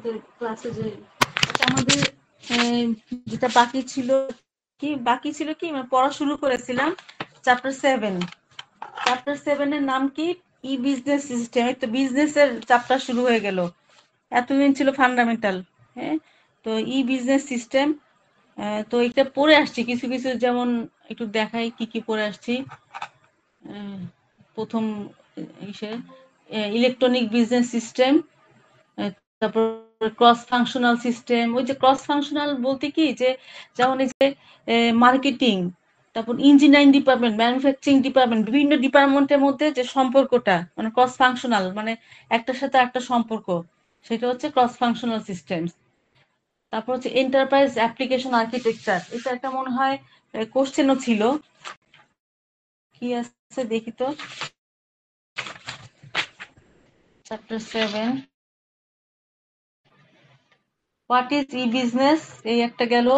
আমাদের ক্লাসে যে আমাদের যেটা বাকি ছিল কি মানে পড়া শুরু করেছিলাম চ্যাপ্টার 7 এর নাম কি ই বিজনেস সিস্টেম। এই তো বিজনেসের চ্যাপ্টার শুরু হয়ে গেল। এতদিন ছিল ফান্ডামেন্টাল। হ্যাঁ, তো ই বিজনেস সিস্টেম। তো এটা পড়ে আসছি কিছু কিছু, যেমন একটু দেখাই কি কি পড়ে আসছি। প্রথম ইসে ইলেকট্রনিক বিজনেস সিস্টেম, তারপর ক্রস ফাংশনাল সিস্টেম। ওই যে ক্রস ফাংশনাল বলতে কি, যে যেমন এই যে মার্কেটিং, তারপর ইঞ্জিনিয়ারিং ডিপার্টমেন্ট, ম্যানুফ্যাকচারিং ডিপার্টমেন্ট, বিভিন্ন ডিপার্টমেন্টের মধ্যে যে সম্পর্কটা, মানে ক্রস ফাংশনাল, মানে একটার সাথে একটা সম্পর্ক, সেটা হচ্ছে ক্রস ফাংশনাল সিস্টেম। তারপর হচ্ছে এন্টারপ্রাইজ অ্যাপ্লিকেশন আর্কিটেকচার। এটা একটা মনে হয় কোশ্চেনও ছিল। কি আছে দেখি তো, chapter 7 what is E business, এই একটা গেল।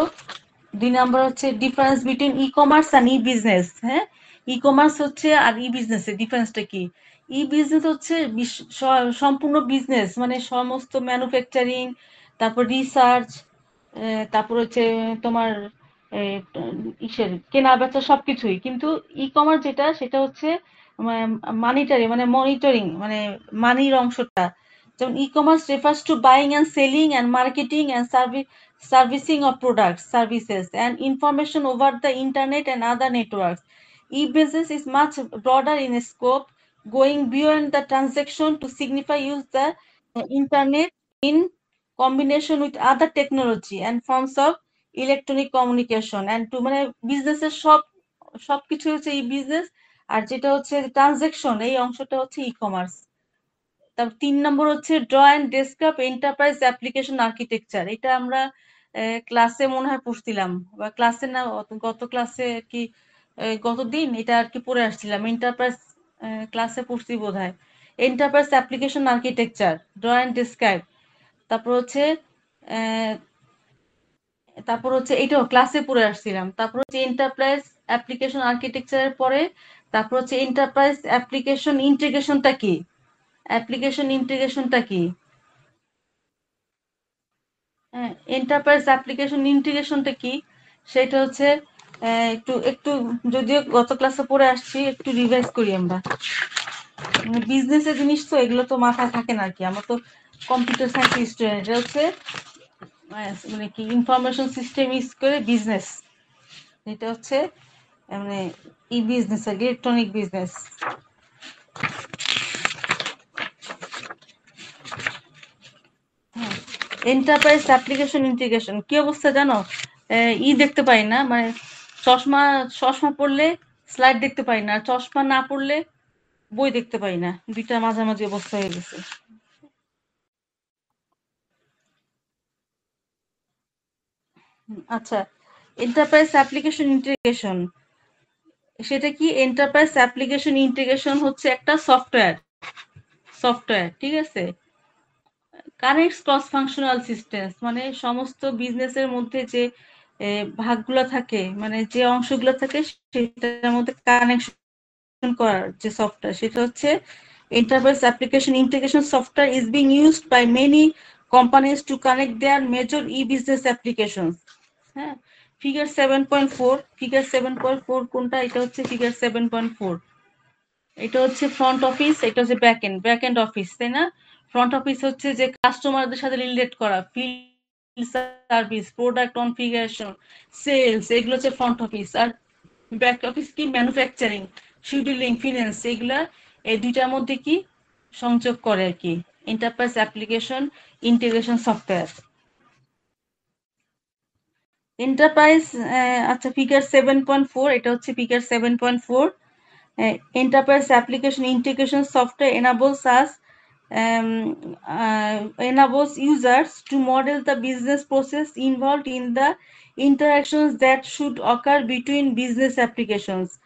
2 নাম্বার হচ্ছে difference between e commerce and E business. হ্যাঁ, ই কমার্স হচ্ছে আর ই বিজনেস এর ডিফারেন্সটা কি। ই বিজনেস হচ্ছে সম্পূর্ণ বিজনেস, মানে সমস্ত ম্যানুফ্যাকচারিং, তারপর রিসার্চ, তারপর হচ্ছে তোমার ইসের কেনা বেচা সবকিছুই। কিন্তু ই কমার্স যেটা, সেটা হচ্ছে মানিটারি, মানে মনিটরিং, মানে মানির অংশটা। যেমন e-commerce refers to buying and selling and marketing and servicing of products, services and information over the internet and other networks. E-business is much broader in scope, going beyond the transaction to signify use the internet in combination with other technology and forms of electronic communication and to মানে বিজনেসের সবকিছু হচ্ছে ই business. আর যেটা হচ্ছে transaction, এই অংশটা হচ্ছে e commerce. তারপর 3 নম্বর হচ্ছে draw and describe enterprise application architecture. এটা আমরা ক্লাসে মনে হয় পড়ছিলাম, বা ক্লাসে না, গত ক্লাসে আর কি, গতদিন এটা আর কি পড়ে আসছিলাম। এন্টারপ্রাইজ ক্লাসে পড়ছি বোধহয়। Enterprise application architecture, draw and describe. তারপর হচ্ছে এটাও ক্লাসে পড়ে আসছিলাম। তারপর হচ্ছে এন্টারপ্রাইজ অ্যাপ্লিকেশন আর্কিটেকচারের পরে তারপর হচ্ছে এন্টারপ্রাইজ অ্যাপ্লিকেশন ইন্টিগ্রেশনটা কি, অ্যাপ্লিকেশন ইন্টিগ্রেশনটা কি। হ্যাঁ, এন্টারপ্রাইজ অ্যাপ্লিকেশন ইন্টিগ্রেশনটা কি, সেটা হচ্ছে একটু একটু যদিও গত ক্লাসে পড়ে আসছি, একটু রিভাইজ করি আমরা। বিজনেসের জিনিস তো, এগুলো তো মাথায় থাকে না আর কি। আমরা তো কম্পিউটার সায়েন্স স্টুডেন্ট। এটা হচ্ছে মানে কি ইনফরমেশন সিস্টেম ইউজ করে বিজনেস। এটা হচ্ছে মানে ই বিজনেস আর electronic business. Enterprise application integration কি অবস্থা জানো? ই দেখতে পাই না, মানে চশমা চশমা পড়লে স্লাইড দেখতে পাই না, চশমা না পড়লে বই দেখতে পাই না। দুইটা মাঝামাঝি অবস্থা হয়ে গেছে। আচ্ছা, এন্টারপ্রাইজ অ্যাপ্লিকেশন ইন্টিগ্রেশন সেটা কি? এন্টারপ্রাইজ অ্যাপ্লিকেশন ইন্টিগ্রেশন হচ্ছে একটা সফটওয়্যার, ঠিক আছে, কানেক্টস ক্রস ফাংশনাল সিস্টেমস, মানে সমস্ত বিজনেসের মধ্যে যে ভাগগুলো থাকে, মানে যে অংশগুলো থাকে, সেটার মধ্যে কানেকশন করার যে সফটওয়্যার, সেটা হচ্ছে enterprise application integration software is being used by many companies to connect their major e-business applications. হ্যাঁ, ফিগার 7.4, ফিগার 7.4 কোনটা? এটা হচ্ছে ফিগার 7.4। এটা হচ্ছে ফ্রন্ট অফিস, এটা হচ্ছে ব্যাক এন্ড অফিস, তাই না? ফ্রন্ট অফিস হচ্ছে যে কাস্টমারদের সাথে রিলেট করা, field service, product configuration, sales, এগুলো হচ্ছে ফ্রন্ট অফিস। আর ব্যাক অফিস কি? ম্যানুফ্যাকচারিং, শিডিউলিং, ফিন্যান্স, এগুলা এই দুইটার মধ্যে কি সংযোগ করে আর কি। Enterprise application integration software, enterprise. আচ্ছা, ফিগার 7.4, এটা হচ্ছে figure 7.4। enterprise application integration software enables users to model the business process involved in the interactions that should occur between business applications.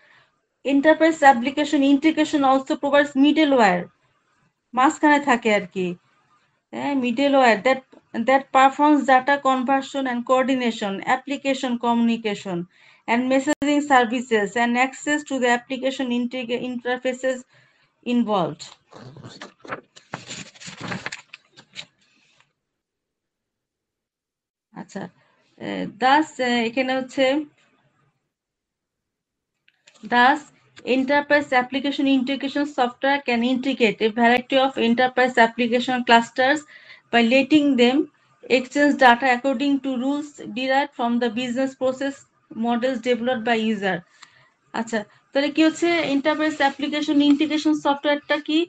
Enterprise application integration also provides middleware, মাঝখানে থাকে আর কি, middleware that performs data conversion and coordination, application communication, and messaging services, and access to the application interfaces involved. আচ্ছা, দাস এখানে হচ্ছে Thus, enterprise application integration software can integrate a variety of enterprise application clusters by letting them exchange data according to rules derived from the business process models developed by user. আচ্ছা, তাহলে কি হচ্ছে enterprise application integration সফটওয়্যারটা কি?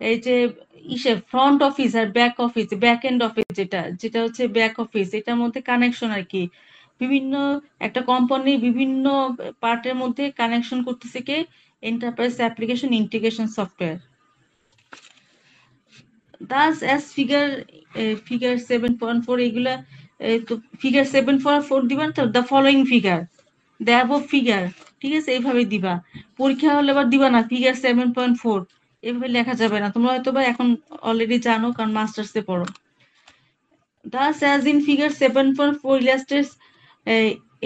এই যে front office আর back office, back end office যেটা যেটা হচ্ছে ব্যাক অফিস, এটার মধ্যে কানেকশন আর কি। বিভিন্ন একটা কোম্পানির বিভিন্ন পার্টের মধ্যে কানেকশন করতেছে কে? Enterprise application integration software. Thus, as figure 7.4 এগুলা তো ফিগার 7.4 দিবা তো the following figure, the above figure, ঠিক আছে, এইভাবে দিবা। পরীক্ষা হলে আবার দিবা না ফিগার 7.4 এভাবে লেখা যাবে না। তোমরা হয়তো বা এখন অলরেডি জানো কারণ মাস্টার্সে পড়ো। Thus, as in figure 7.4 illustrates,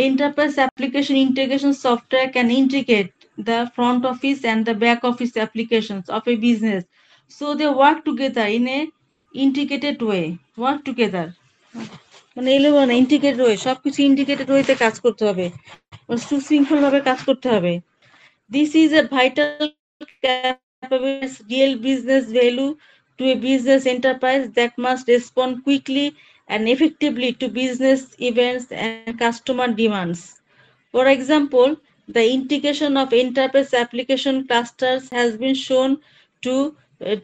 enterprise application integration software can integrate the front office and the back office applications of a business. So they work together in a integrated way. Work together. মানে এলো না integrated way, সবকিছু integrated ওয়েতে কাজ করতে হবে, সুশৃঙ্খল ভাবে কাজ করতে হবে। This is a vital capability, real business value to a business enterprise that must respond quickly and effectively to business events and customer demands. For example, the integration of enterprise application clusters has been shown to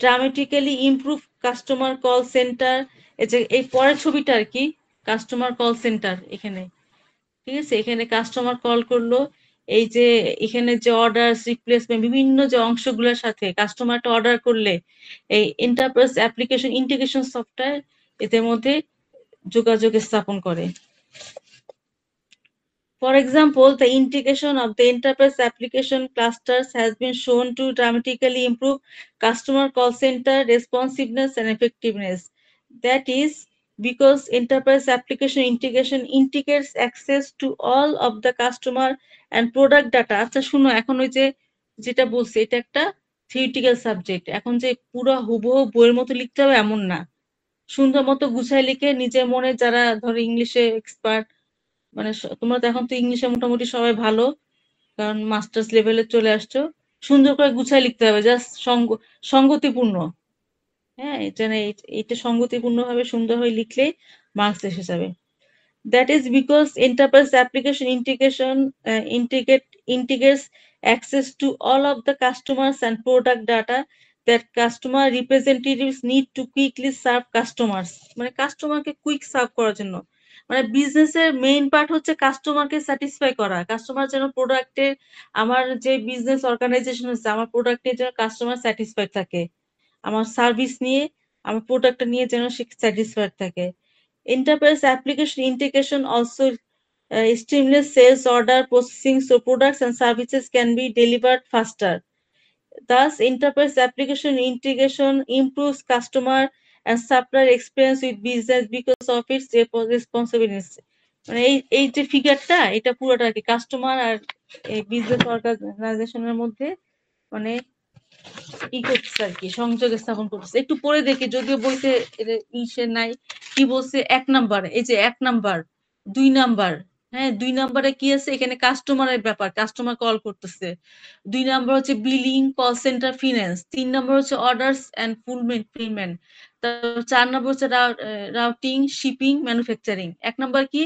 dramatically improve customer call center. এই পরের ছবিটা আর কি customer call centre, এখানে ঠিক আছে, এখানে customer call করলো, এই যে এখানে যে অর্ডার রিপ্লেসমেন্ট বিভিন্ন যে অংশগুলোর সাথে কাস্টমারটা অর্ডার করলে এই এন্টারপ্রাইজ অ্যাপ্লিকেশন ইন্টিগ্রেশন সফটওয়্যার এদের মধ্যে যোগাযোগ স্থাপন করে। For example, the integration of the enterprise application clusters has been shown to dramatically improve customer call center responsiveness and effectiveness. That is because enterprise application integration integrates access to all of the customer and product data. আচ্ছা শুনো, এখন ওই যে যেটা বলছি এটা একটা theoretical subject, এখন যে পুরো হুবহু বইয়ের মতো লিখতে হবে এমন না, সুন্দর মতো গুছায় লিখে নিজের মনে, যারা ধরো ইংলিশে এক্সপার্ট, মানে তোমরা তো এখন তো ইংলিশে মোটামুটি সবাই ভালো কারণ মাস্টার্স লেভেলে চলে আসছো, সুন্দর করে গুছায় লিখতে হবে, জাস্ট সঙ্গতিপূর্ণ। হ্যাঁ, এটা না, এটা সঙ্গতিপূর্ণ ভাবে সুন্দর হয়ে লিখলেই মার্কস এসে যাবে। That is because enterprise application integration integrates access to all of the customers and product data that customer representatives need to quickly serve customers. মানে কাস্টমারকে কুইক সার্ভ করার জন্য, মানে বিজনেসের মেইন পার্ট হচ্ছে কাস্টমারকে স্যাটিসফাই করা, কাস্টমার যেন প্রোডাক্টের, আমার যে বিজনেস অর্গানাইজেশন হচ্ছে আমার প্রোডাক্টের যেন কাস্টমার স্যাটিসফাইড থাকে, আমার সার্ভিস নিয়ে আমার প্রোডাক্টটা নিয়ে যেন সে স্যাটিসফাইড থাকে। Enterprise application integration also streamlines sales order processing so products and services can be delivered faster. Thus, enterprise application integration improves customer and supplier experience with business because of its responsibilities. মানে এই যে ফিগারটা এটা পুরোটা আর কি customer আর এই business অর্গানাইজেশনের মধ্যে মানে ই করতেছে আর কি, সংযোগ স্থাপন করতেছে। একটু পরে দেখি, যদিও বইতে ইসে নাই, কি বলছে 1 নাম্বার, এই যে 1 নাম্বার 2 নাম্বার, হ্যাঁ 2 নাম্বারে কি আছে, এখানে কাস্টমারের ব্যাপার, কাস্টমার কল করতেছে। 2 নাম্বার হচ্ছে billing, call centre, finance. 3 number হচ্ছে অর্ডারস এন্ড ফুলফিলমেন্ট। তারপর 4 নাম্বার হচ্ছে রাউটিং, শিপিং, ম্যানুফ্যাকচারিং। 1 নাম্বার কি,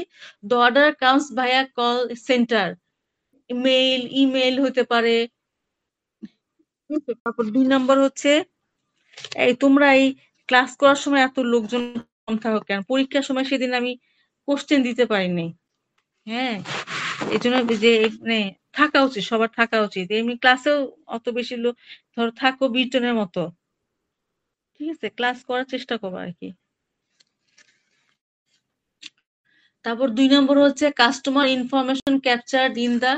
the order comes via call centre, mail, email হতে পারে। তারপর 2 নাম্বার হচ্ছে, এই তোমরা এই ক্লাস করার সময় এত লোকজন কম থাকো কেন? পরীক্ষার সময় সেদিন আমি কোশ্চেন দিতে পারিনি। হ্যাঁ, এজন্য যে মানে থাকা উচিত, সবার থাকা উচিত। এমনি ক্লাসেও অত বেশি লোক ধরো থাকো 20 জনের মতো। ঠিক আছে? ক্লাস করার চেষ্টা করো আরকি। তারপর 2 নম্বর হচ্ছে customer information captured in the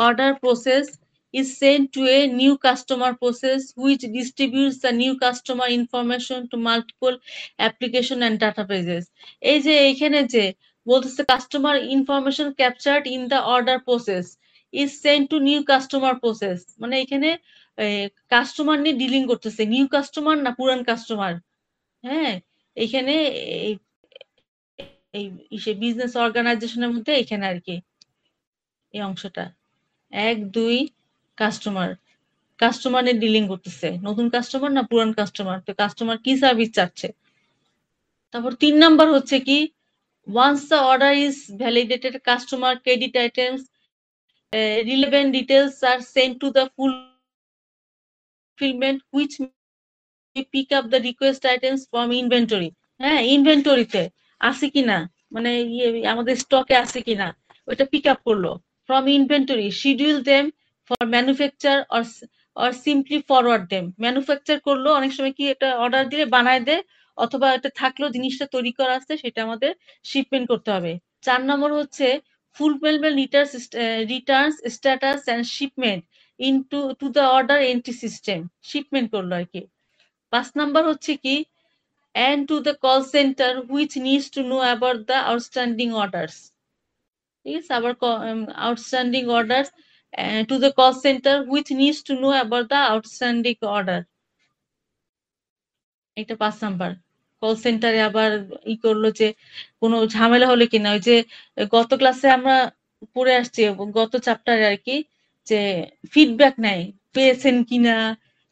order process is sent to a new customer process which distributes the new customer information to multiple application and databases. এই যে এখানে যে বলতেছে customer information captured in the order process is sent to new customer process, মানে এখানে customer নিয়ে dealing করতেছে, new customer না পুরান কাস্টমার। হ্যাঁ, এখানে এই বিজনেস অর্গানাইজেশনের মধ্যে এখানে আর কি এই অংশটা 1 2 কাস্টমার কাস্টমার নিয়ে ডিলিং করতেছে, নতুন কাস্টমার না পুরান কাস্টমার, তো কাস্টমার কি সার্ভিস চাচ্ছে। তারপর 3 নাম্বার হচ্ছে কি, once the order is validated customer credit items relevant details are sent to the fulfillment which may pick up the request items from inventory। হ্যাঁ, ইনভেন্টরিতে আছে কিনা, মানে আমাদের স্টকে আছে কিনা ওইটা পিক আপ করলো। From inventory schedule them for manufacture or simply forward them. Manufacture করলো, অনেক সময় কি এটা অর্ডার দিলে বানায় দেয়, অথবা এটা থাকলেও জিনিসটা তৈরি করা আছে সেটা আমাদের শিপমেন্ট করতে হবে। 4 নম্বর হচ্ছে fulfillment returns status and shipment into to the order entry system, shipment করলো আর কি। 5 নম্বর হচ্ছে কি, and to the call center which needs to know about the outstanding orders। ঠিক আছে, আবার outstanding orders to the call center which needs to know about the outstanding order। এটা 5 number. Call সেন্টারে আবার করলো যে কোনো ঝামেলা হলে কিনা, ওই যে গত ক্লাসে আমরা পড়ে আসছি, গত চ্যাপ্টারে আর কি, যে ফিডব্যাক নেয়, পেয়েছেন কিনা,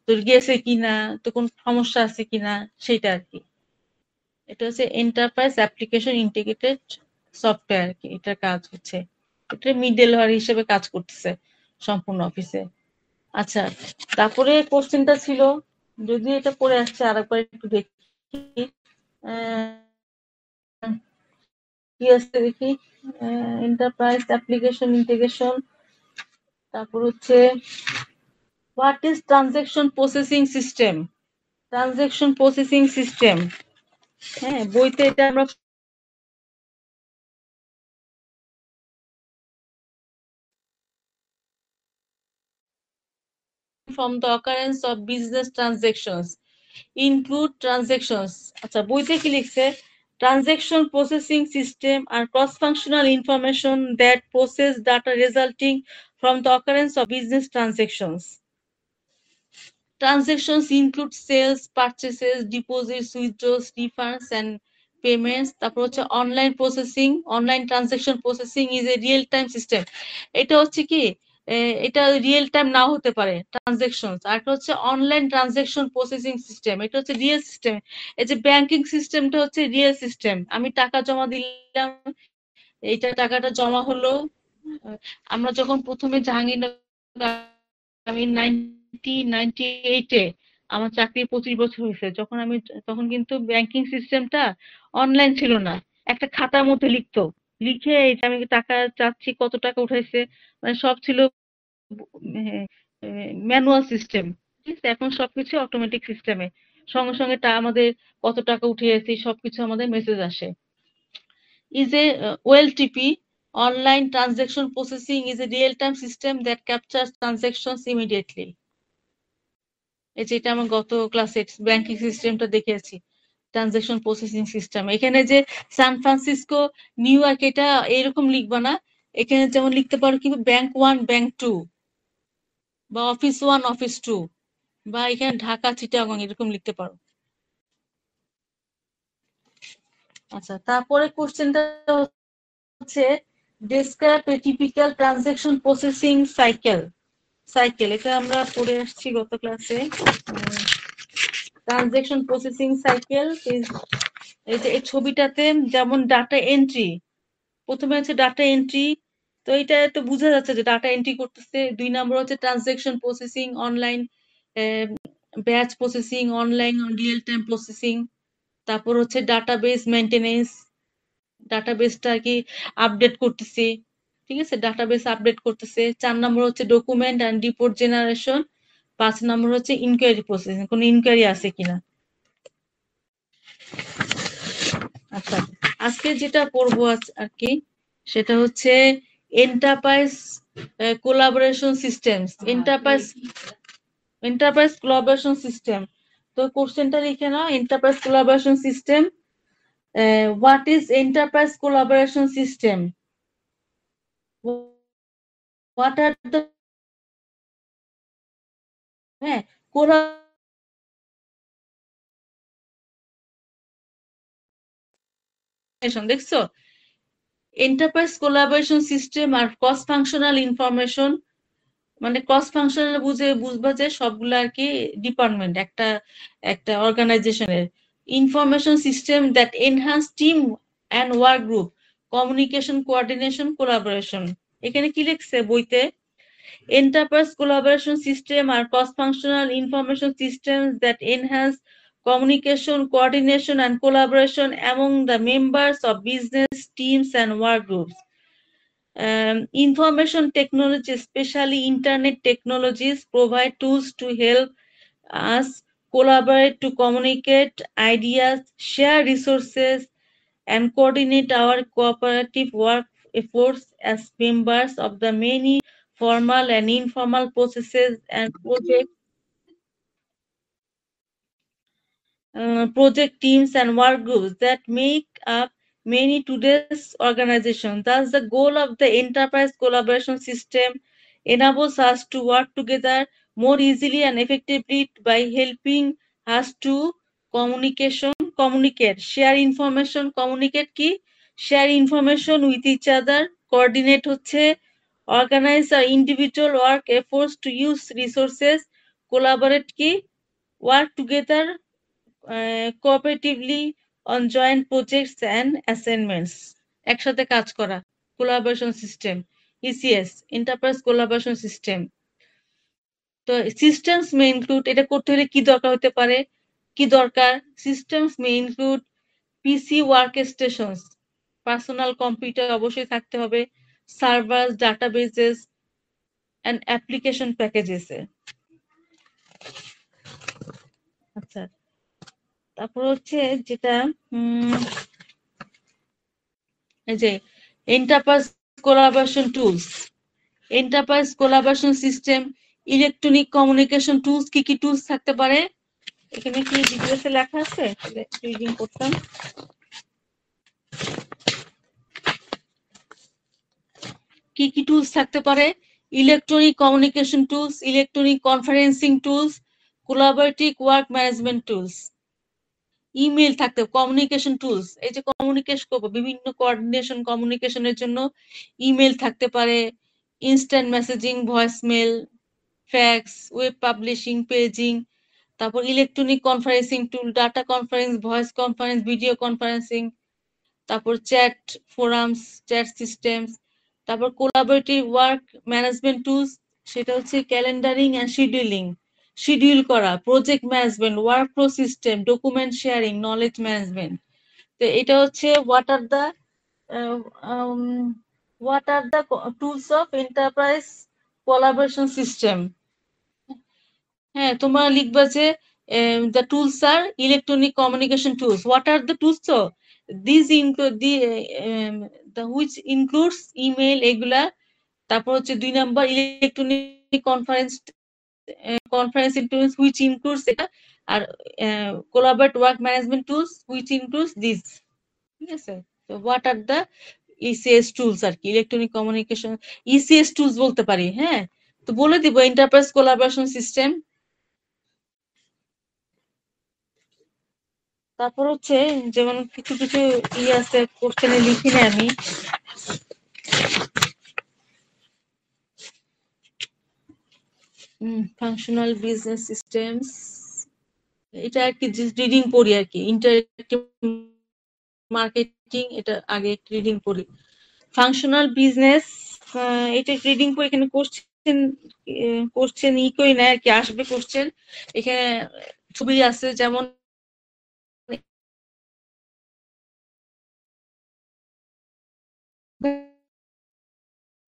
তোর গেছে কিনা, তো কোন সমস্যা আছে কিনা, সেটা আর কি। এটা হচ্ছে এন্টারপ্রাইজ অ্যাপ্লিকেশন ইন্টিগ্রেটেড সফটওয়্যার, এটার কাজ হচ্ছে, এটা মিডল ওয়্যার হিসেবে কাজ করতেছে সম্পূর্ণ অফিসে। আচ্ছা, তারপরে কোশ্চেনটা ছিল, যদি এটা পড়ে আসছে আরেকবার একটু দেখি কি আছে দেখি। এন্টারপ্রাইজ অ্যাপ্লিকেশন ইন্টিগ্রেশন, তারপর হচ্ছে what is transaction processing system. Transaction processing system, হ্যাঁ বইতে এটা আমরা from the occurrence of business transactions include transactions। আচ্ছা, বইতে কি লিখছে, transaction processing system are cross functional information that process data resulting from the occurrence of business transactions। Transactions include sales, purchases, deposits, withdrawals, refunds and payments। তারপর হচ্ছে online processing, online transaction processing is a real time system. এটা হচ্ছে কি, এটা real time নাও হতে পারে transaction. আর একটা হচ্ছে অনলাইন ট্রানজাকশন প্রসেসিং সিস্টেম, এটা হচ্ছে রিয়েল সিস্টেম। এই যে ব্যাংকিং সিস্টেমটা হচ্ছে রিয়েল সিস্টেম, আমি টাকা জমা দিলাম, এইটা টাকাটা জমা হলো। আমরা যখন প্রথমে জাহাঙ্গীরনগর, আমি 1998-এ আমার চাকরির 25 বছর হয়েছে, যখন আমি, তখন কিন্তু ব্যাংকিং সিস্টেমটা অনলাইন ছিল না, একটা খাতার মধ্যে লিখতো, লিখে এটা আমি টাকা চাচ্ছি, কত টাকা উঠাইছে, মানে সব ছিল ম্যানুয়াল সিস্টেম। ঠিক আছে, এখন সবকিছু অটোমেটিক সিস্টেমে, সঙ্গে সঙ্গে আমাদের কত টাকা উঠিয়েছি সবকিছু আমাদের মেসেজ আসে। is a OLTP, online transaction processing is a real-time system that captures transactions immediately। এই যে এটা আমার গত ক্লাসে ব্যাংকিং সিস্টেমটা দেখিয়েছি, ট্রানজাকশন প্রসেসিং সিস্টেম। এখানে যে সান ফ্রান্সিসকো, নিউ ইয়র্ক, এটা এরকম লিখবা না, এখানে যেমন লিখতে পারো কি ব্যাংক 1 ব্যাংক 2, বা অফিস 1 অফিস 2, বা এখানে ঢাকা চিটাগং এরকম লিখতে পারো। আচ্ছা, তারপরে কোশ্চেনটা হচ্ছে describe a typical transaction processing cycle, এটা আমরা পড়ে আসছি গত ক্লাসে। ট্রানজাকশন প্রসেসিং সাইকেল, এই যে এই ছবিটাতে যেমন ডাটা এন্ট্রি, প্রথমে হচ্ছে ডাটা এন্ট্রি, তো এটা তো বোঝা যাচ্ছে যে ডাটা এন্ট্রি করতেছে। 2 নম্বর হচ্ছে transaction processing, online batch processing, online real time processing. তারপর হচ্ছে ডাটাবেস মেইনটেনেন্স, ডাটাবেসটা আর কি আপডেট করতেছি। ঠিক আছে, ডাটাবেস আপডেট করতেছে। 4 নম্বর হচ্ছে ডকুমেন্ট অ্যান্ড রিপোর্ট জেনারেশন। 5 নম্বর হচ্ছে ইনকোয়ারি প্রসেসিং, কোনো ইনকোয়ারি আছে কিনা। আচ্ছা, আজকে যেটা পড়বো আর কি, সেটা হচ্ছে enterprise collaboration systems. Enterprise collaboration system, তো কোশ্চেনটা লিখে নাও, enterprise collaboration system. What is enterprise collaboration system? What are the, হ্যাঁ, দেখছো, এন্টারপ্রাইজ কোলাবোরেশন সিস্টেম আর ক্রস ফাংশনাল ইনফরমেশন, মানে ক্রস ফাংশনাল বুঝবা যে সবগুলো আর কি ডিপার্টমেন্ট একটা একটা অর্গানাইজেশনের information system that enhance team and work group communication coordination collaboration. এখানে কি লিখছে বইতে? Enterprise collaboration system are cross-functional information systems that enhance communication, coordination, and collaboration among the members of business teams and work groups. Information technology, especially internet technologies, provide tools to help us collaborate, to communicate ideas, share resources, and coordinate our cooperative work efforts as members of the many formal and informal processes and project teams and work groups that make up many today's organizations. Thus, the goal of the enterprise collaboration system enables us to work together more easily and effectively by helping us to communicate, share information, communicate কি? Share information with each other, coordinate হচ্ছে, organize our individual work efforts to use resources, collaborate কি? Work together cooperatively on joint projects and assignments, একসাথে কাজ করা, collaboration system, ECS, enterprise collaboration system। তো systems may include, এটা করতে হলে কি দরকার হতে পারে, কি দরকার? systems may include PC workstations, personal computer অবশ্যই থাকতে হবে, সার্ভার্স, ডাটাবেসেস and application packages। আচ্ছা, তারপর হচ্ছে যেটা এই যে enterprise collaboration tools, enterprise collaboration system, electronic communication tools, কি কি টুলস থাকতে পারে? এখানে কি ডিটেইলসে লেখা আছে? রিডিং করতাম। কি কি টুলস থাকতে পারে? Electronic communication tools, electronic conferencing tools, collaborative work management tools. Email থাকতে, কমিউনিকেশন টুলস, এই যে কমিউনিকেশন করবো বিভিন্ন কোঅর্ডিনেশন কমিউনিকেশনের জন্য ইমেল থাকতে পারে, instant messaging, voicemail, fax, web publishing, paging. তারপর electronic conferencing tool, data conference, voice conference, video conferencing, তারপর চ্যাট ফোরামস, চ্যাট সিস্টেমস। তারপর কোলাবোরেটিভ ওয়ার্ক ম্যানেজমেন্ট টুলস, সেটা হচ্ছে ক্যালেন্ডারিং অ্যান্ড শিডিউলিং, শিডিউল করা, project management, work flow system, document sharing, knowledge management. তো এটা হচ্ছে what are the tools of enterprise collaboration system। হ্যাঁ, তোমরা লিখবা যে the tools are electronic communication tools. What are the tools? So these include the which includes email এগুলা। তারপর হচ্ছে 2 number electronic conferencing tools which includes এটা, আর collaborate work management tools which includes this। ঠিক আছে? তো what are the ECS tools আর কি, electronic communication ECS tools বলতে পারি। হ্যাঁ, তো বলে দিব এন্টারপ্রাইজ কোলাবোরেশন সিস্টেম। তারপর হচ্ছে যেমন কিছু কিছু আছে কোশ্চেনে লিখি না আমি, ফাংশনাল বিজনেস সিস্টেমস, এটা আর কি রিডিং পড়ি আর কি, ইন্টারেক্টিভ মার্কেটিং, এটা আগে রিডিং পড়ি। ফাংশনাল বিজনেস, এটা রিডিং পড়ি। এখানে কোশ্চেন করি না আর কি, আসবে কোশ্চেন। এখানে ছবি আছে, যেমন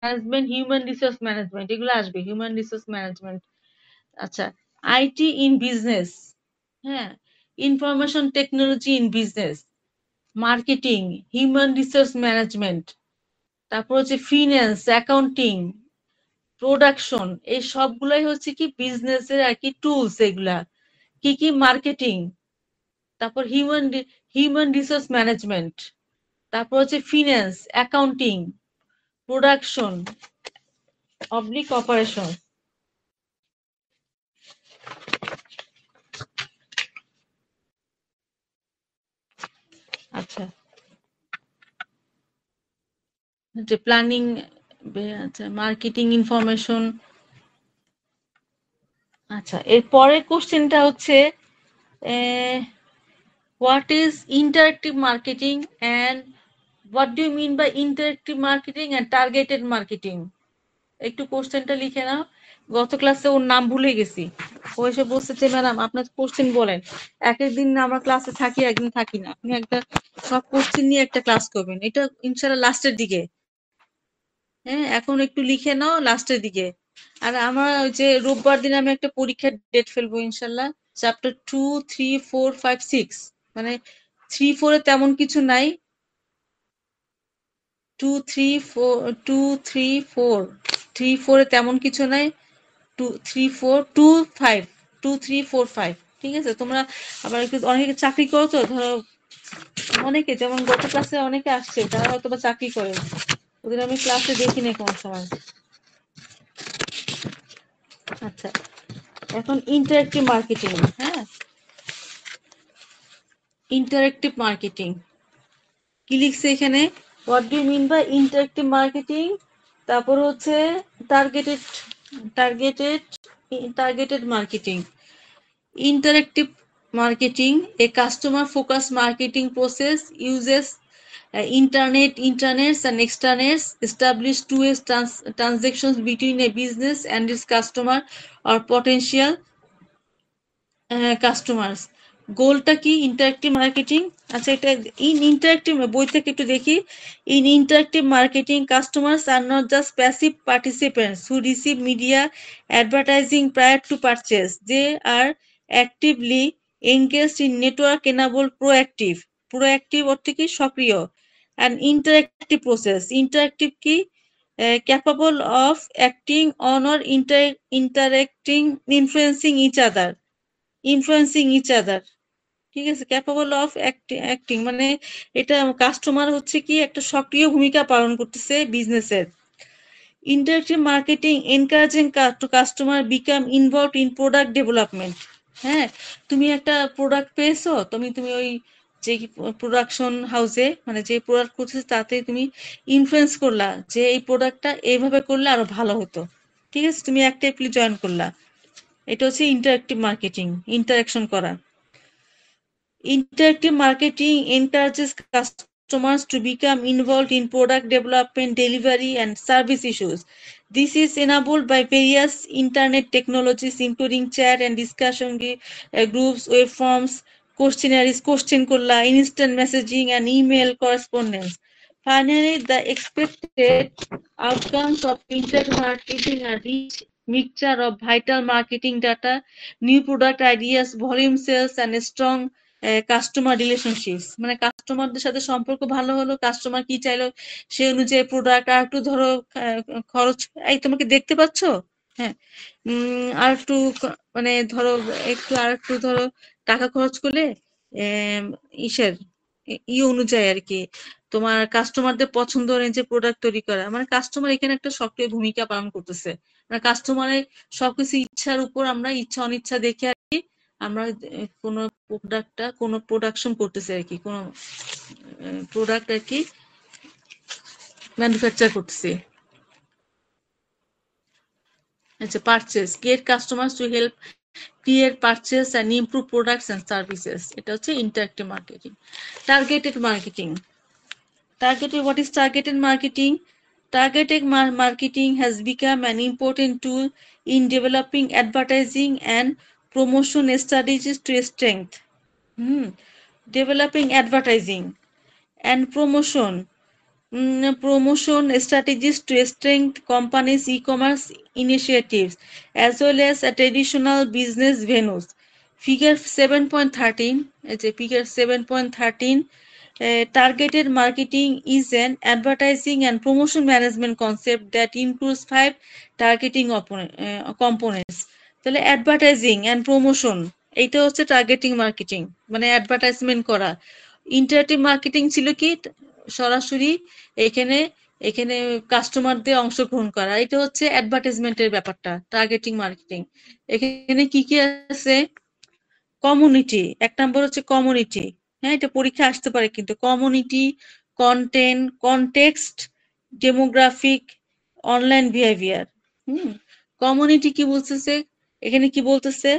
ম্যানেজমেন্ট, হিউম্যান রিসোর্স ম্যানেজমেন্ট, এগুলো আসবে, হিউম্যান রিসোর্স ম্যানেজমেন্ট। আচ্ছা, আইটি ইন বিজনেস, হ্যাঁ, information technology in business, marketing, human resource management, তারপর হচ্ছে ফিন্যান্স, অ্যাকাউন্টিং, প্রোডাকশন, এই সবগুলাই হচ্ছে কি বিজনেসের আর কি টুলস। এগুলা কি কি? মার্কেটিং, তারপর হিউম্যান রিসোর্স ম্যানেজমেন্ট, তারপর হচ্ছে finance, accounting, production oblique operation. আচ্ছা, যে প্ল্যানিং, আচ্ছা মার্কেটিং ইনফরমেশন। আচ্ছা, এর পরের কোশ্চেনটা হচ্ছে what is interactive marketing and what do you mean by interactive marketing and targeted marketing? একটু কোশ্চেনটা লিখে নাও। গত ক্লাসে ওর নাম ভুলে গেছি। ও এসে বলছে যে ম্যাডাম আপনার কোশ্চেন বলেন। এক একদিন আমরা ক্লাসে থাকি, একদিন থাকি না। আপনি একটা সব কোশ্চেন নিয়ে একটা ক্লাস করবেন, এটা ইনশাল্লাহ লাস্টের দিকে। হ্যাঁ, এখন একটু লিখে নাও লাস্টের দিকে। আর আমার ওই যে রোববার দিন আমি একটা পরীক্ষার ডেট ফেলবো ইনশাল্লাহ। চ্যাপ্টার 2, 3, 4, 5, 6, মানে 3, 4 এ তেমন কিছু নাই। 2, 3, 4, 2, 3, 4, 3, 4 এ তেমন কিছু নাই। 2, 3, 4, 2, 5, 2, 3, 4, 5, ঠিক আছে। তোমরা আবার একটু, অনেকে চাকরি করো তো, ধরো অনেকে যেমন গত ক্লাসে অনেকে আসছে তারা হয়তো বা চাকরি করে, ওদের আমি ক্লাসে দেখি না কোনো সময়। আচ্ছা, এখন ইন্টারেক্টিভ মার্কেটিং। হ্যাঁ, ইন্টারেক্টিভ মার্কেটিং কি লিখছে এখানে? What do you mean by interactive marketing? তারপর হচ্ছে targeted targeted targeted marketing. Interactive marketing, a customer-focused marketing process uses intranets and extranets, establish two-way transactions between a business and its customer or potential customers. গোলটা কি interactive marketing? আচ্ছা, এটা in interactive বই থেকে একটু দেখি। In interactive marketing customers are not just passive participants who receive media advertising prior to purchase, they are actively engaged in network enable proactive. Proactive অর্থ কি সক্রিয়। অ্যান্ড ইন্টারেক্টিভ প্রসেস, ইন্টারেক্টিভ কি capable of acting on or interacting influencing each other, influencing each other, ঠিক আছে। Capable of acting মানে এটা customer হচ্ছে কি একটা সক্রিয় ভূমিকা পালন করতেছে বিজনেসের। Interactive marketing encouraging customer become involve in product development. হ্যাঁ, তুমি একটা প্রোডাক্ট পেয়েছো, তুমি ওই যে প্রোডাকশন হাউসে মানে যে প্রোডাক্ট করছে তাতে তুমি ইনফ্লুয়েন্স করলা যে এই প্রোডাক্টটা এইভাবে করলে আরো ভালো হতো, ঠিক আছে। তুমি অ্যাক্টিভলি জয়েন করলা, এটা হচ্ছে ইন্টারেক্টিভ মার্কেটিং, ইন্টারাকশন করা। Interactive marketing encourages customers to become involved in product development, delivery, and service issues. This is enabled by various internet technologies, including chat and discussion groups, web forms, questionnaires, question kolla, instant messaging, and email correspondence. Finally, the expected outcomes of internet marketing are rich mixture of vital marketing data, new product ideas, volume sales, and a strong customer relationships, মানে কাস্টমারদের সাথে সম্পর্ক ভালো হলো, customer কি চাইলো সে অনুযায়ী product. আর একটু ধরো খরচ, এই তোমাকে দেখতে পাচ্ছ, হ্যাঁ, আর একটু মানে ধরো একটু আর একটু ধরো টাকা খরচ করলে ইসের অনুযায়ী আর কি তোমার কাস্টমারদের পছন্দ অনুযায়ী প্রোডাক্ট তৈরি করা, মানে কাস্টমার এখানে একটা সক্রিয় ভূমিকা পালন করতেছে। মানে কাস্টমারের সবকিছু ইচ্ছার উপর আমরা ইচ্ছা অনিচ্ছা দেখে আর কি আমরা কোনো প্রোডাক্টটা কোনো প্রোডাকশন করতেছে আর কি, কোনো প্রোডাক্ট আর কি ম্যানুফ্যাকচার করতেছে। আচ্ছা, purchase, get customers to help create purchase and improve products and services, এটা হচ্ছে interactive marketing. Targeted marketing, targeted, what is targeted marketing? Targeted marketing has become an important tool in developing advertising and promotion strategies to strength. Developing advertising and promotion strategies to strengthen companies' e-commerce initiatives as well as traditional business venues. Figure 7.13, figure 7.13, targeted marketing is an advertising and promotion management concept that includes 5 targeting components. তাহলে advertising and promotion, এইটা হচ্ছে targeting marketing, মানে advertisement করা। Interactive marketing ছিল কি সরাসরি এখানে এখানে কাস্টমারদের অংশগ্রহণ করা, এটা হচ্ছে অ্যাডভার্টাইজমেন্টের ব্যাপারটা, টার্গেটিং মার্কেটিং। এখানে কি কি আছে? কমিউনিটি, এক নম্বর হচ্ছে কমিউনিটি। হ্যাঁ, এটা পরীক্ষা আসতে পারে কিন্তু। Community, content, context, demographic, online behaviour. Community কি বলতেছে এখানে, কি বলতেছে,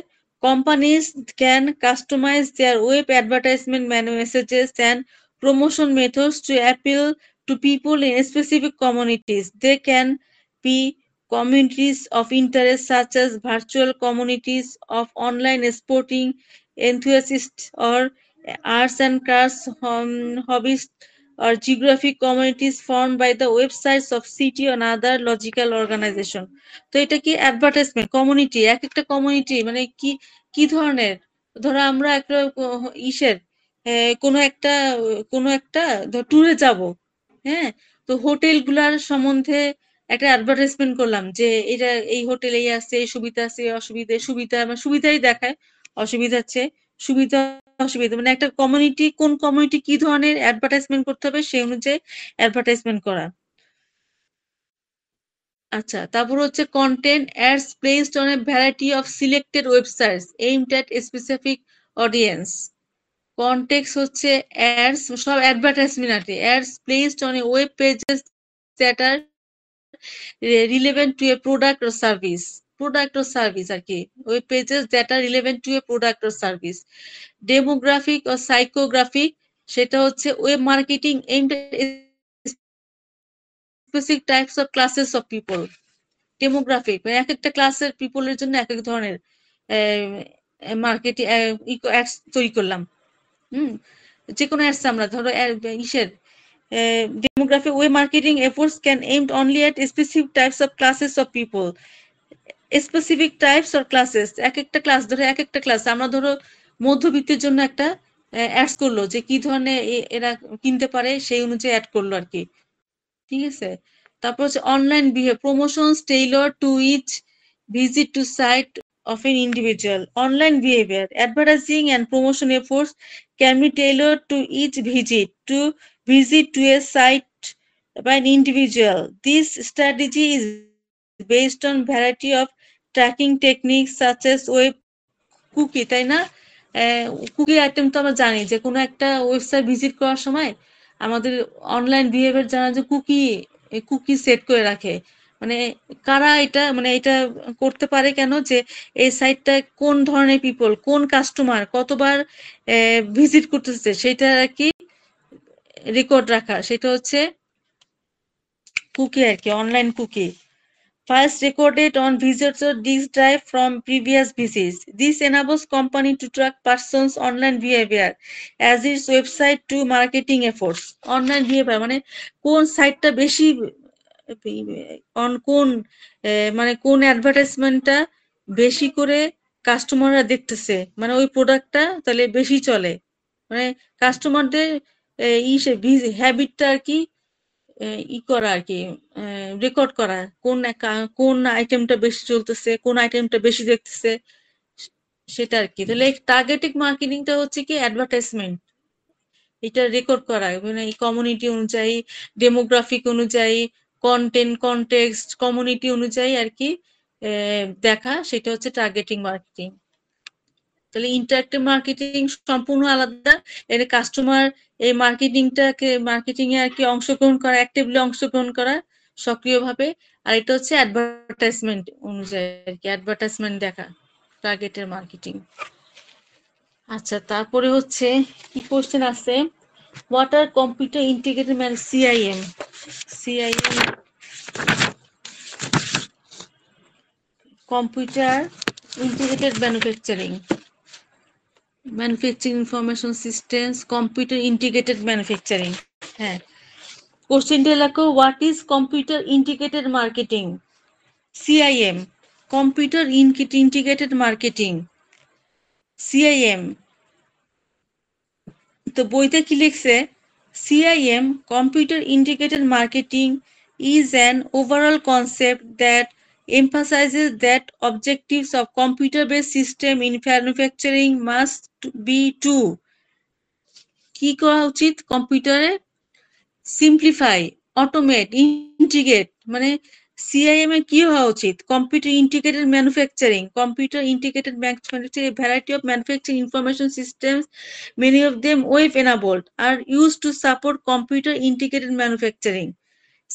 companies can customise their web advertisement messages and promotion methods to appeal to people in specific communities. They can be communities of interest such as virtual communities of online sporting enthusiasts or arts and crafts hobbyists, or geographic communities formed by the websites of city and other logical organization. তো এটা কি advertisement community, এক একটা community মানে কি, কি ধরনের, ধরো আমরা একটা ইসের কোনো একটা ট্যুরে যাব, হ্যাঁ, তো হোটেল গুলার সম্বন্ধে একটা অ্যাডভার্টাইজমেন্ট করলাম যে এটা এই হোটেল এই আছে, এই সুবিধা আছে, এই অসুবিধা, সুবিধা মানে সুবিধাই দেখায়, অসুবিধা আছে, সুবিধা অসুবিধা, মানে একটা কমিউনিটি, কোন কমিউনিটি কি ধরনের অ্যাডভার্টাইজমেন্ট করতে হবে সেই অনুযায়ী অ্যাডভার্টাইজমেন্ট করা। আচ্ছা, তারপর হচ্ছে content ads placed on a variety of selected websites aimed at specific audience. Context হচ্ছে অ্যাডস, সব অ্যাডভার্টাইজমেন্ট আর কি, ads placed on a web pages that are relevant to a product or service, product or service আর কি, web pages that are relevant to a product or service. Demographic ও psychographic, সেটা হচ্ছে web marketing aimed at specific types of classes of people. Demographic মানে এক একটা ক্লাসের পিপলের জন্য এক এক ধরনের মার্কেটিং অ্যাডস তৈরি করলাম। হুম, যে কোনো অ্যাডস আমরা ধরো ইসের demographic web marketing efforts can aimed only at specific types of classes of people, specific types or classes, এক একটা ক্লাস ধরো, এক একটা ক্লাস আমরা ধরো মধ্যবিত্তের জন্য একটা অ্যাডস করলো যে কি ধরনের এরা কিনতে পারে সেই অনুযায়ী অ্যাড করলো আর কি, ঠিক আছে। তারপর হচ্ছে online behave promotions tailor to each visit to site of an individual. Online behavior, advertising and promotion efforts can be tailored to each visit to a site by an individual. This strategy is based on variety of tracking techniques such as web cookie, তাই না? Cookie item তো আমরা জানি যে কোনো একটা website visit করার সময় আমাদের অনলাইন বিহেভিয়ার জানা যে কুকি সেট করে রাখে। মানে কারা এটা, মানে এটা করতে পারে কেন, যে এই সাইটটা কোন ধরনের পিপল, কোন কাস্টমার কতবার ভিজিট করতেছে সেটা আর কি রেকর্ড রাখা, সেটা হচ্ছে কুকি আর কি, online cookie. First recorded on visitor disk drive from previous visits. This enables company to track person's online behavior as its website to marketing efforts. Online behavior মানে কোন সাইটটা বেশি কোন মানে কোন অ্যাডভার্টাইজমেন্টটা বেশি করে কাস্টমাররা দেখতেছে, মানে ওই প্রোডাক্টটা তাহলে বেশি চলে, মানে কাস্টমারদের হ্যাবিটটা আর কি করা আর কি, রেকর্ড করা, কোন আইটেমটা বেশি চলতেছে, কোন আইটেমটা বেশি দেখতেছে সেটা আর কি। তাহলে টার্গেটিং মার্কেটিংটা হচ্ছে কি অ্যাডভার্টাইজমেন্ট, এটা রেকর্ড করা মানে এই কমিউনিটি অনুযায়ী, ডেমোগ্রাফিক অনুযায়ী, কন্টেন্ট কনটেক্সট কমিউনিটি অনুযায়ী আর কি দেখা, সেটা হচ্ছে টার্গেটিং মার্কেটিং। তাহলে ইন্টারেক্টিভ মার্কেটিং সম্পূর্ণ আলাদা, এর কাস্টমার এই মার্কেটিং এ আর কি অংশগ্রহণ করা, অ্যাক্টিভলি অংশগ্রহণ করা সক্রিয়ভাবে, আর এটা হচ্ছে অ্যাডভার্টাইজমেন্ট অনুযায়ী আর কি, অ্যাডভার্টাইজমেন্ট দেখা, টার্গেটের মার্কেটিং। আচ্ছা, তারপরে হচ্ছে কি কোশ্চেন আছে, what are computer integrated CIM, CIM computer integrated manufacturing information systems, computer integrated manufacturing. হ্যাঁ, কোশ্চেনটা লেখো, what is computer integrated marketing, CIM, computer integrated marketing, CIM. তো বইতে কি লিখছে, CIM, Computer Integrated Marketing, is an overall concept that emphasizes that objectives of computer-based system in manufacturing must be to কি করা উচিত কম্পিউটারে, সিম্পলিফাই, অটোমেট, ইন্টিগ্রেট, মানে সিআইএম এর কি হওয়া উচিত, computer integrated manufacturing, computer integrated manufacturing variety of manufacturing information systems, many of them web enabled, are used to support computer integrated manufacturing.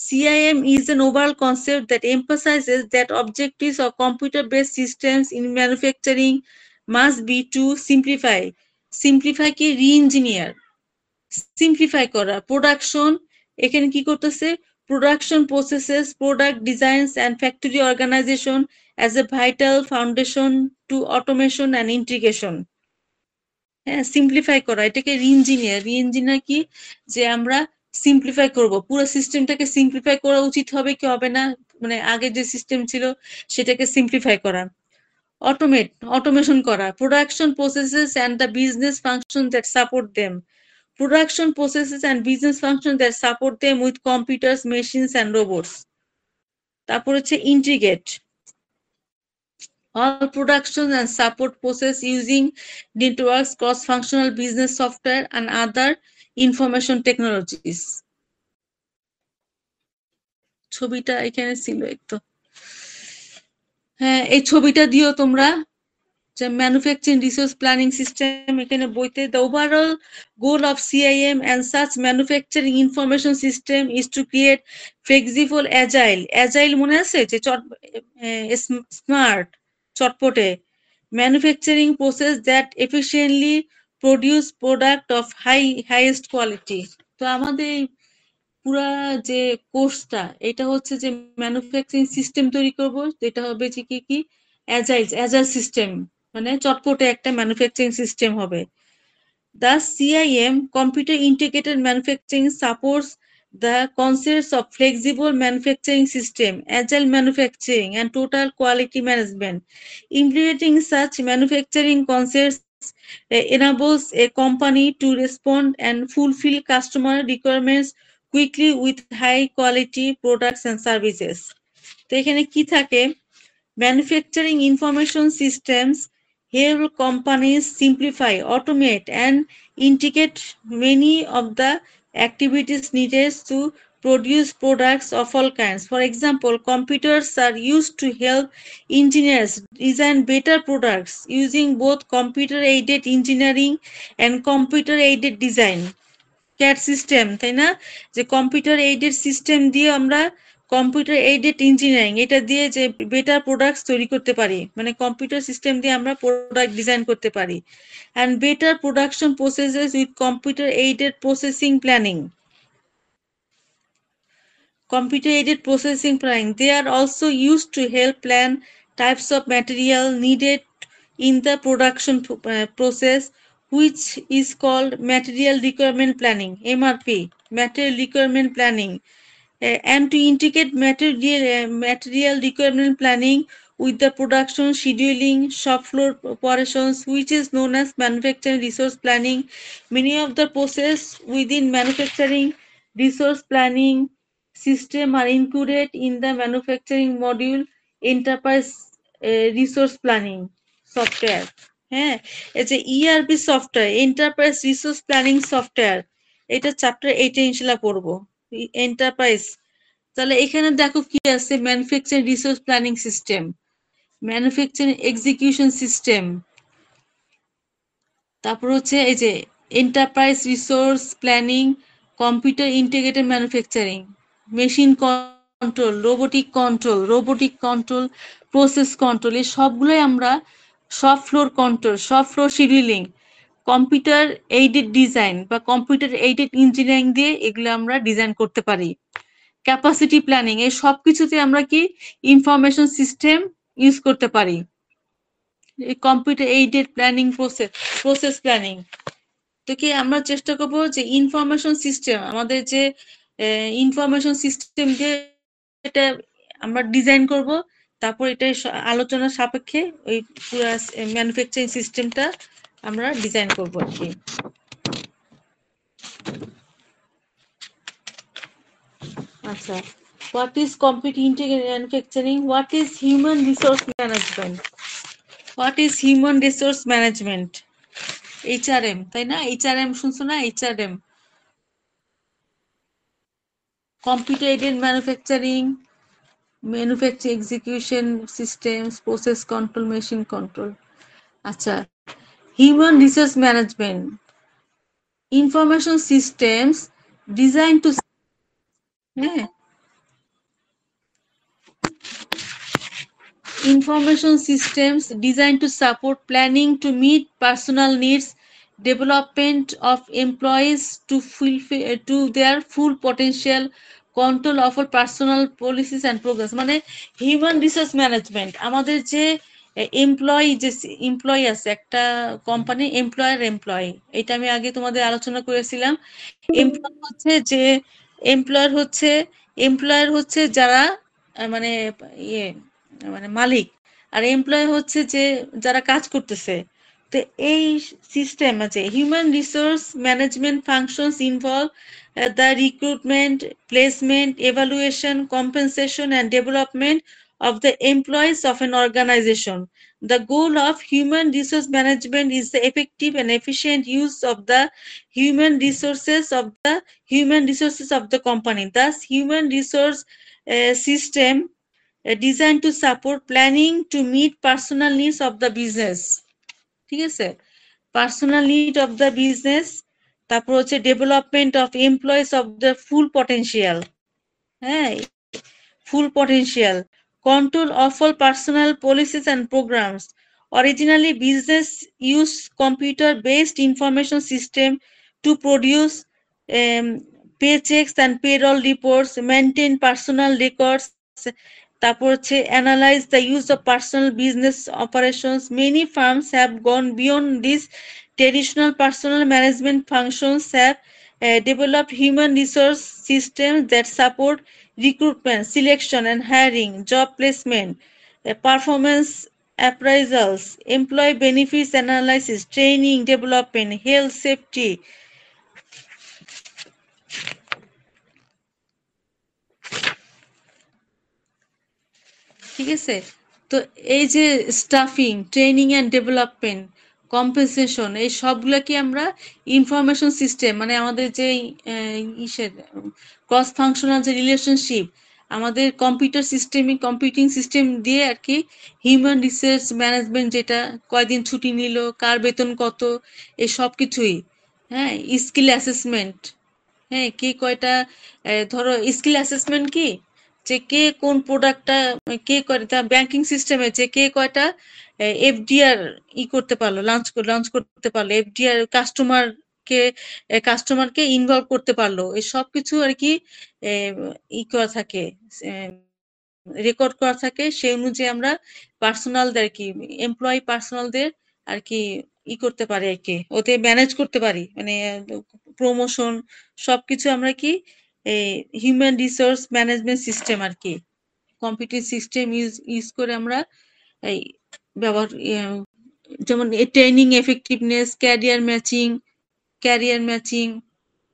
CIM is an overall concept that emphasizes that objectives of computer-based systems in manufacturing must be to simplify. Simplify কি re-engineer, simplify করা, production, এখানে কি করতেছে, production processes, product designs and factory organization as a vital foundation to automation and integration. হ্যাঁ, simplify করা, এটাকে রি-ইঞ্জিনিয়ার। রি-ইঞ্জিনিয়ার কি, যে আমরা সিম্পলিফাই করব, পুরো সিস্টেমটাকে সিম্পলিফাই করা উচিত হবে কি হবে না, মানে আগে যে সিস্টেম ছিল সেটাকে সিম্পলিফাই করা। অটোমেট, অটোমেশন করা, production processes and the business function that support them, production processes and business function that support them with computers, machines and robots. তারপর হচ্ছে integrate all production and support process using networks, cross-functional business software and other information technologies. ছবিটা এখানে ছিল একটু, হ্যাঁ এই ছবিটা দিও তোমরা, যে ম্যানুফ্যাকচারিং রিসোর্স প্ল্যানিং সিস্টেম, এখানে বইতে the overall goal of CIM and such manufacturing information system is to create flexible, agile মনে আছে যে smart, চটপটে manufacturing process that efficiently produce product of highest quality. তো আমাদের পুরা যে কোর্সটা, এটা হচ্ছে যে ম্যানুফ্যাকচারিং সিস্টেম তৈরি করব, যেটা হবে যে কি অ্যাজাইল সিস্টেম, মানে চটপটে একটা ম্যানুফ্যাকচারিং সিস্টেম হবে। The CIM, Computer Integrated Manufacturing, supports the concepts of flexible manufacturing system, agile manufacturing, and total quality management. Implementing such manufacturing concepts enables a company to respond and fulfill customer requirements quickly with high quality products and services. তো এখানে কি থাকে, manufacturing information systems help companies simplify, automate, and integrate many of the activities needed to produce products of all kinds. For example, computers are used to help engineers design better products using both computer-aided engineering and computer-aided design. Cat system, তাই না, যে computer aided system দিয়ে আমরা computer aided engineering, এটা দিয়ে যে better products তৈরি করতে পারি, মানে কম্পিউটার সিস্টেম দিয়ে আমরা প্রোডাক্ট ডিজাইন করতে পারি। And better production processes with computer aided processing planning, computer aided processing planning. They are also used to help plan types of material needed in the production process, which is called material requirement planning, MRP, material requirement planning. And to integrate material requirement planning with the production scheduling, shop floor operations, which is known as manufacturing resource planning. Many of the process within manufacturing resource planning system are included in the manufacturing module enterprise resource planning software. হ্যাঁ, এই যে ERP software, enterprise resource planning software, এটা chapter 8 এ ইনশাআল্লাহ পড়বো, enterprise. তাহলে এখানে দেখো কি আছে, manufacturing resource planning system, manufacturing execution system, তারপর হচ্ছে এই যে enterprise resource planning, computer integrated manufacturing, machine control, robotic control, process control, এই সবগুলোই আমরা shop floor control, shop floor scheduling, computer aided design বা কম্পিউটার এইডেড ইঞ্জিনিয়ারিং দিয়ে এগুলো আমরা ডিজাইন করতে পারি। ক্যাপাসিটি প্ল্যানিং, এই সব কিছুতে আমরা কি ইনফরমেশন সিস্টেম ইউজ করতে পারি। Computer aided planning, process planning, তো কি আমরা চেষ্টা করব যে ইনফরমেশন সিস্টেম, আমাদের যে ইনফরমেশন সিস্টেম দিয়ে এটা আমরা ডিজাইন করব, তারপর এটা আলোচনার সাপেক্ষে ওই পুরো ম্যানুফ্যাকচারিং সিস্টেমটা আমরা ডিজাইন করব আর কি। আচ্ছা, what is computer integrated manufacturing? What is human resource management? What is human resource management? HRM, তাই না, HRM শুনছো না, HRM, computer aided manufacturing, manufacturing execution systems, process control, machine control. আচ্ছা, human resource management, information systems designed to, হ্যাঁ information systems designed to support planning to meet personal needs, development of employees to fulfill to their full potential, control of all personal policies and programs, মানে human resource management. আমাদের যে employee আছে একটা company, employ, এটা আমি আগে তোমাদের আলোচনা করেছিলাম। এমপ্লয় হচ্ছে যে এমপ্লয়ার হচ্ছে এমপ্লয়ার হচ্ছে যারা মানে ইয়ে মানে মালিক, আর এমপ্লয় হচ্ছে যে যারা কাজ করতেছে। তো এই সিস্টেম আছে human resource management functions involve the recruitment, placement, evaluation, compensation, and development of the employees of an organization. The goal of human resource management is the effective and efficient use of the human resources of the company. Thus, human resource system designed to support planning to meet personal needs of the business. ঠিক আছে, personal need of the business, তারপর হচ্ছে development of employees of the full potential, হ্যাঁ full potential, control of all personal policies and programs. Originally, business used computer-based information system to produce paychecks and payroll reports, maintain personal records, তারপর হচ্ছে analyze the use of personal business operations. Many firms have gone beyond these traditional personal management functions, have developed human resource systems that support recruitment, selection and hiring, job placement, performance appraisals, employee benefits analysis, training, development, health, safety. ঠিক আছে, তো এই যে stuffing, training and development, compensation, এই সবগুলো কি আমরা information system, মানে আমাদের যে ইসের ক্রস ফাংশনাল যে রিলেশনশিপ, আমাদের কম্পিউটিং সিস্টেম দিয়ে আর কি হিউম্যান রিসোর্স ম্যানেজমেন্ট, যেটা কয়দিন ছুটি নিল, কার বেতন কত, এই সব কিছুই, হ্যাঁ স্কিল অ্যাসেসমেন্ট, হ্যাঁ কে কয়টা, ধরো স্কিল অ্যাসেসমেন্ট কি, যে কে কোন প্রোডাক্টটা কে করে, তা ব্যাংকিং সিস্টেমে যে কে কয়টা এফডিআর করতে পারলো, লঞ্চ করতে পারলো, এফডিআর কাস্টমারকে ইনভলভ করতে পারলো, এই সব কিছু আর কি করা থাকে, রেকর্ড করা থাকে। সেই অনুযায়ী আমরা পার্সোনালদের আর কি পার্সোনালদের আর কি করতে পারি আর কি, ওতে ম্যানেজ করতে পারি, মানে প্রমোশন সবকিছু আমরা কি হিউম্যান রিসোর্স ম্যানেজমেন্ট সিস্টেম আর কি, কম্পিউটার সিস্টেম ইউজ করে আমরা এই ব্যবহার, যেমন ট্রেনিং এফেক্টিভনেস, ক্যারিয়ার ম্যাচিং,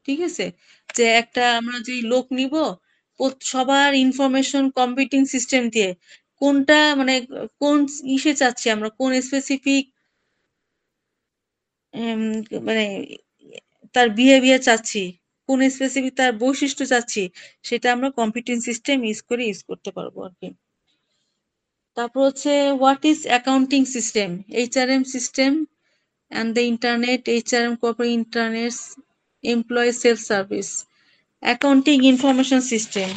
ঠিক আছে, যে একটা আমরা যে লোক নিব সবার ইনফরমেশন কম্পিউটিং সিস্টেম দিয়ে, কোনটা মানে কোন ইসে চাচ্ছি আমরা, কোন স্পেসিফিক মানে তার বিহেভিয়ার চাচ্ছি, কোন স্পেসিফিক তার বৈশিষ্ট্য চাচ্ছি, সেটা আমরা কম্পিউটিং সিস্টেম ইউজ করতে পারবো আর কি। তারপর হচ্ছে what is accounting system, HRM system and the internet, HRM corporate internet, employee self-service, accounting information system.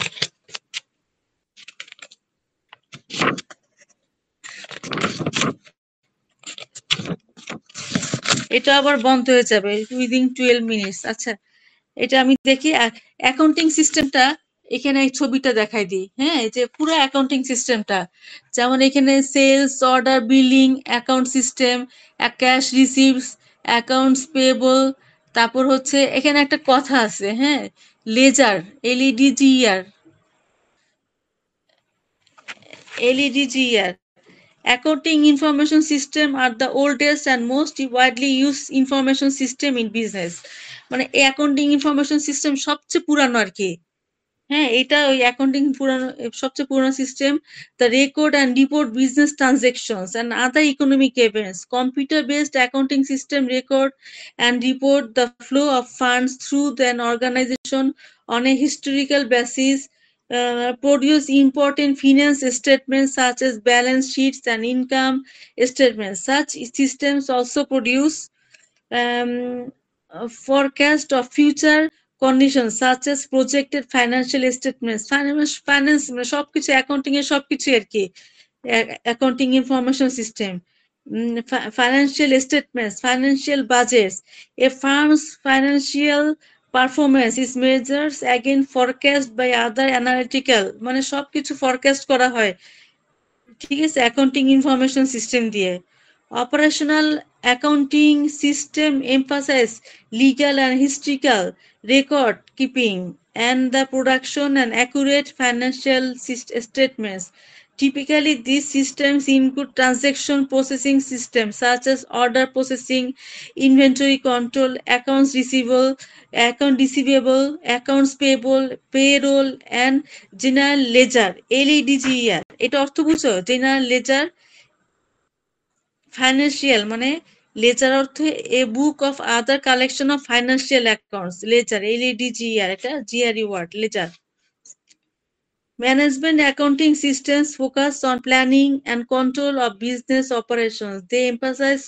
এটা আবার বন্ধ হয়ে যাবে উইদিন 12 মিনিটস। আচ্ছা, এটা আমি দেখি অ্যাকাউন্টিং সিস্টেমটা, এখানে এই ছবিটা দেখাই দিই, হ্যাঁ এই যে পুরো অ্যাকাউন্টিং সিস্টেমটা, যেমন এখানে sales order billing account system, cash receives, accounts payable, তারপর হচ্ছে এখানে একটা কথা আছে, হ্যাঁ ledger, L E D G R, L E D G R, accounting information system are the oldest and most widely used information system in business. মানে এই অ্যাকাউন্টিং ইনফরমেশন সিস্টেম সবচেয়ে পুরানো আর কি, হ্যাঁ এটা ওই অ্যাকাউন্টিং পুরানো, সবচেয়ে পুরানো system. The record and report business transactions and other economic events, computer based accounting system record and report the flow of funds through than organization on a historical basis, produce important finance statements such as balance sheets and income statements. Such systems also produce forecast of future conditions such as projected financial statements, finance মানে সবকিছু accounting এর সবকিছু আর কি, accounting information system, financial statements, financial budgets. A firm's financial performance is measured again forecast by other analytical, মানে সবকিছু forecast করা হয়, ঠিক আছে, অ্যাকাউন্টিং ইনফরমেশন সিস্টেম দিয়ে। Operational accounting system emphasize legal and historical record keeping and the production and accurate financial statements. Typically, these systems include transaction processing systems such as order processing, inventory control, accounts payable, payroll, and general ledger, LEDGER. এটা অর্থ বুঝছো? General ledger, financial মানে ledger অর্থ a book of other collection of financial accounts, ledger, LEDGER, এটা GRE word, ledger. Management accounting systems focus on planning and control of business operations. They emphasize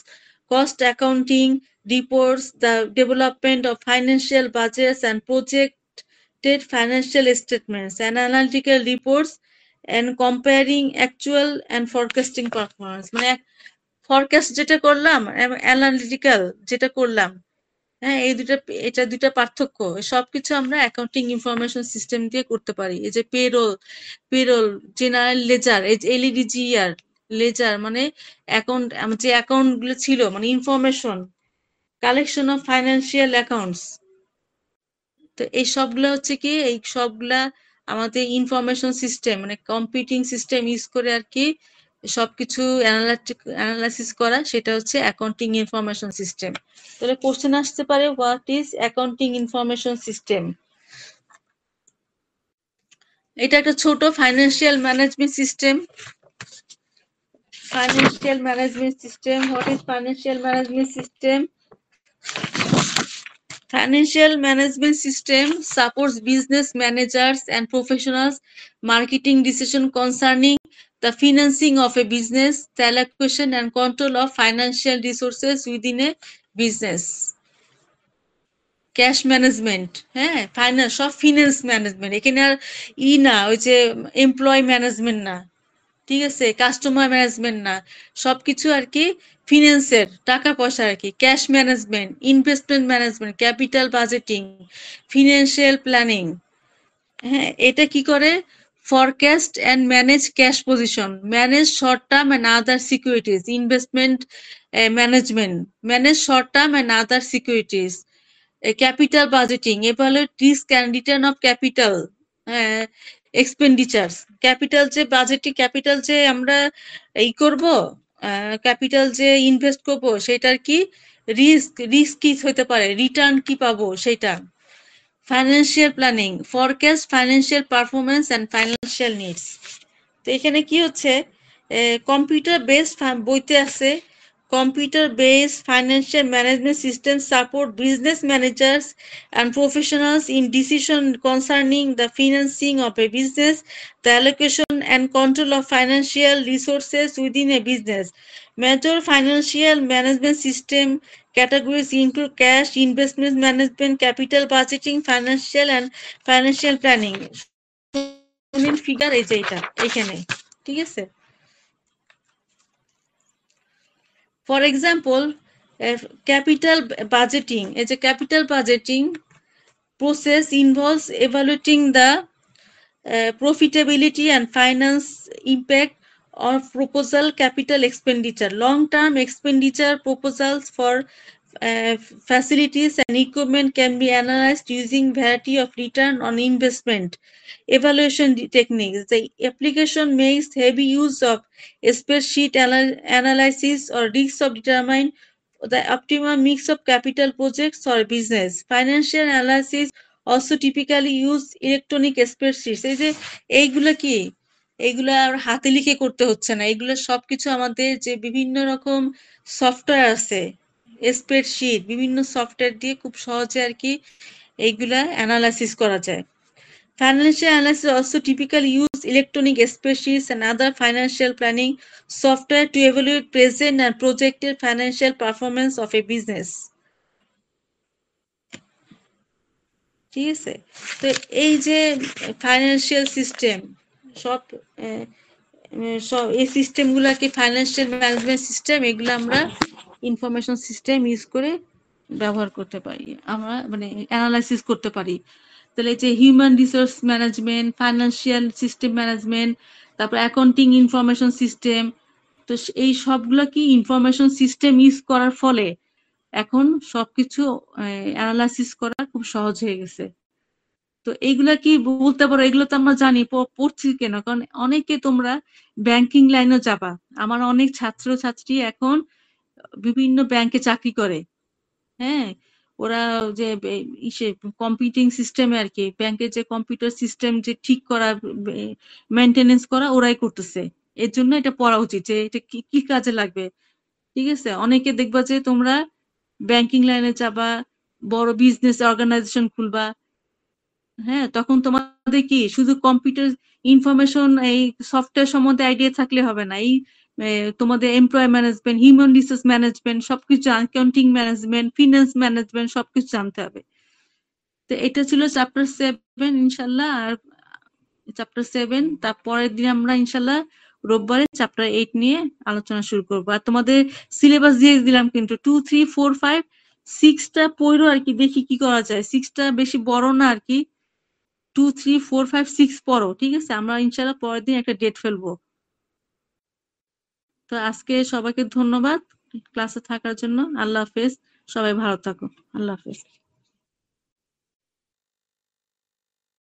cost accounting, reports, the development of financial budgets and projected financial statements, and analytical reports, and comparing actual and forecasting performance. মানে forecast যেটা করলাম, analytical যেটা করলাম, হ্যাঁ, এটা দুইটা পার্থক্য। সবকিছু আমরা অ্যাকাউন্টিং ইনফরমেশন সিস্টেম দিয়ে করতে পারি। এই যে পেরোল, জেনারেল লেজার, এই যে LEDGER, লেজার মানে অ্যাকাউন্ট, যে অ্যাকাউন্ট গুলো ছিল মানে information, collection of financial accounts. তো এই সবগুলা হচ্ছে কি, এই সবগুলা আমাদের ইনফরমেশন সিস্টেম মানে কম্পিউটিং সিস্টেম ইউজ করে আর কি সবকিছু অ্যানালাইসিস করা, সেটা হচ্ছে অ্যাকাউন্টিং ইনফরমেশন সিস্টেম। তাহলে কোশ্চেন আসতে পারে, what is accounting information system? এটা একটা ছোট financial management system. Financial management system. What is financial management system? Financial management system supports business managers and professionals marketing decision concerning the financing of a business, the allocation and control of financial resources within a business. Cash management, হ্যাঁ, finance, সব finance management, এখানে আর না ওই যে employ management না, ঠিক আছে, customer management না, সবকিছু আর কি ফিনান্সের, টাকা পয়সা আর কি, cash management, investment management, capital budgeting, financial planning. হ্যাঁ, এটা কি করে? Forecast and manage cash position, manage short term and other securities, investment management, manage short term and other securities, capital budgeting, evaluate risk and return of capital expenditures, capital যে budgeting, capital যে আমরা এই করব, capital যে invest করব, সেটার কি risk কি হতে পারে, রিটার্ন কি পাবো সেটা। Financial planning, forecast financial performance and financial needs. তো এখানে কি হচ্ছে, কম্পিউটার বেসড বইতে আছে, computer based financial management systems support business managers and professionals in decision concerning the financing of a business, the allocation and control of financial resources within a business. Major financial management system categories include cash, investment management, capital budgeting, financial and financial planning. Figure এই যে এটা এখানে, ঠিক আছে। For example, capital budgeting, as a capital budgeting process involves evaluating the profitability and finance impact of proposal capital expenditure. Long-term expenditure proposals for facilities and equipment can be analyzed using variety of return on investment evaluation techniques. The application makes heavy use of spreadsheet analysis or risks of determine the optimal mix of capital projects or business. Financial analysis also typically use electronic spreadsheets. এই যে এইগুলা কি, এইগুলা আর হাতে লিখে করতে হচ্ছে না, এগুলো সবকিছু আমাদের যে বিভিন্ন রকম সফটওয়্যার আছে, স্প্রেডশিট, বিভিন্ন সফটওয়্যার দিয়ে খুব সহজে আর কি এইগুলা অ্যানালাইসিস করা যায়। Financial analysis also typically use electronic spreadsheets and other financial planning software to evaluate present and projected financial performance of a business. ঠিক আছে, তো এই যে ফাইন্যান্সিয়াল সিস্টেম সব সব এই সিস্টেম গুলাকে ফাইন্যান্সিয়াল ম্যানেজমেন্ট সিস্টেম এগুলো আমরা ইনফরমেশন সিস্টেম ইউজ করে ব্যবহার করতে পারি, আমরা মানে অ্যানালাইসিস করতে পারি। তাহলে এই যে human resource management, financial system management, তারপর অ্যাকাউন্টিং ইনফরমেশন সিস্টেম, তো এই সবগুলো কি ইনফরমেশন সিস্টেম ইউজ করার ফলে এখন সবকিছু অ্যানালাইসিস করা খুব সহজ হয়ে গেছে। তো এইগুলা কি বলতে পারো, এগুলো তো আমরা জানি, পড়ছি কেন, কারণ অনেকে তোমরা ব্যাংকিং লাইনে যাবা, আমার অনেক ছাত্র ছাত্রী এখন বিভিন্ন ব্যাংকে চাকরি করে। হ্যাঁ, ওরা যে ইসে কম্পিউটিং সিস্টেমে আর কি, ব্যাংকের যে কম্পিউটার সিস্টেম যে ঠিক করা, মেনটেনেন্স করা ওরাই করতেছে। এর জন্য এটা পড়া উচিত যে এটা কি কি কাজে লাগবে। ঠিক আছে, অনেকে দেখবা যে তোমরা ব্যাংকিং লাইনে যাবা, বড় বিজনেস অর্গানাইজেশন খুলবা। হ্যাঁ, তখন তোমাদের কি শুধু কম্পিউটার ইনফরমেশন এই সফটওয়্যার সম্বন্ধে আইডিয়া থাকলে হবে না, এই তোমাদের employ management, human resource management সবকিছু, অ্যাকাউন্টিং ম্যানেজমেন্ট, ফিনান্স ম্যানেজমেন্ট সবকিছু জানতে হবে। তো এটা ছিল চ্যাপ্টার 7 ইনশাল্লাহ। আর চ্যাপ্টার 7 তার পরের দিন আমরা ইনশাল্লাহ রোববারে চ্যাপ্টার 8 নিয়ে আলোচনা শুরু করবো। আর তোমাদের সিলেবাস দিয়ে দিলাম কিন্তু 2, 3, 4, 5, 6টা পড়ো আর কি, দেখি কি করা যায়। 6টা বেশি বড় না আর কি, 2, 3, 4, 5, 6 পড়ো। ঠিক আছে, আমরা ইনশাল্লাহ পরের দিন একটা ডেট ফেলবো। তো আজকে সবাইকে ধন্যবাদ ক্লাসে থাকার জন্য। আল্লাহ হাফেজ, সবাই ভালো থাকো। আল্লাহ হাফেজ।